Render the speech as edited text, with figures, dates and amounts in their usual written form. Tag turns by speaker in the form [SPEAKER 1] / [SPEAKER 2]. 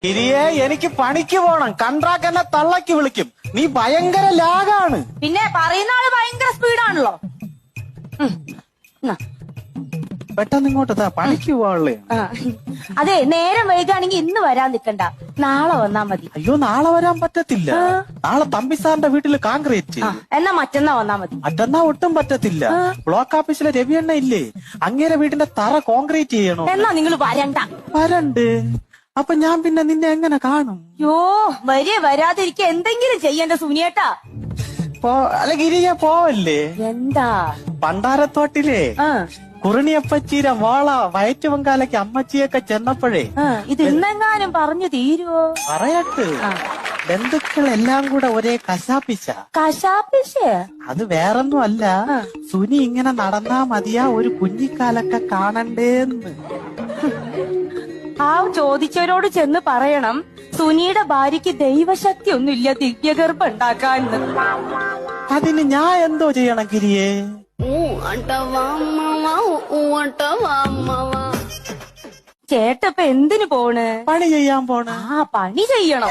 [SPEAKER 1] ഗിരിയെ എനിക്ക് പണിക്ക് പോണം. കൺട്രാക്ട് എന്നെ തള്ളക്കി വിളിക്കും. നീ ഭയങ്കര ലാഗാണ്.
[SPEAKER 2] പിന്നെ പറയുന്ന ആള് ഭയങ്കര സ്പീഡാണല്ലോ.
[SPEAKER 1] പെട്ടെന്ന് ഇങ്ങോട്ട് പണിക്ക് പോവാളേ.
[SPEAKER 2] അതെ, നേരം വൈകാണെങ്കിൽ ഇന്ന് വരാൻ നിക്കണ്ട, നാളെ വന്നാ മതി.
[SPEAKER 1] അയ്യോ, നാളെ വരാൻ പറ്റത്തില്ല. നാളെ തമ്പി സാറിന്റെ വീട്ടില് കോൺക്രീറ്റ്.
[SPEAKER 2] എന്നാ മറ്റന്നാ വന്നാ മതി.
[SPEAKER 1] മറ്റന്നാ ഒട്ടും പറ്റത്തില്ല. ബ്ലോക്ക് ഓഫീസിലെ രവിയണ്ണ ഇല്ലേ, അങ്ങേരെ വീടിന്റെ തറ കോൺക്രീറ്റ് ചെയ്യണോ.
[SPEAKER 2] എന്നാ നിങ്ങൾ വരണ്ട.
[SPEAKER 1] വരണ്ട്. അപ്പൊ ഞാൻ പിന്നെ നിന്നെ എങ്ങനെ കാണും?
[SPEAKER 2] യോ, വരാതിരിക്കുക എന്തെങ്കിലും ചെയ്യണ്ട സുനിയേട്ടാ.
[SPEAKER 1] അല്ല ഗിരിയെ പോവല്ലേ.
[SPEAKER 2] എന്താ?
[SPEAKER 1] പണ്ടാരത്തോട്ടിലെ കുറിണിയപ്പച്ചീര വാള വയറ്റുവങ്കാലയ്ക്ക് അമ്മച്ചിയൊക്കെ ചെന്നപ്പോഴേ
[SPEAKER 2] ഇത് ഇന്നെങ്ങാനും പറഞ്ഞു തീരുവോ?
[SPEAKER 1] പറയട്ട്. ബന്ധുക്കളെല്ലാം കൂടെ ഒരേ കശാപ്പിച്ച. അത് വേറൊന്നും അല്ല, സുനി ഇങ്ങനെ നടന്നാ മതിയാ ഒരു കുഞ്ഞിക്കാലൊക്കെ കാണണ്ടേന്ന്.
[SPEAKER 2] ആ ചോദിച്ചവരോട് ചെന്ന് പറയണം, സുനിയുടെ ഭാര്യയ്ക്ക് ദൈവശക്തി ഒന്നുമില്ല ദിവ്യഗർഭം ഉണ്ടാക്കാന്ന്.
[SPEAKER 1] അതിന് ഞാൻ എന്തോ ചെയ്യണം ഗിരിയെ?
[SPEAKER 2] ചേട്ടപ്പ എന്തിനു പോണ്?
[SPEAKER 1] പണി ചെയ്യാൻ പോണ.
[SPEAKER 2] പണി ചെയ്യണം.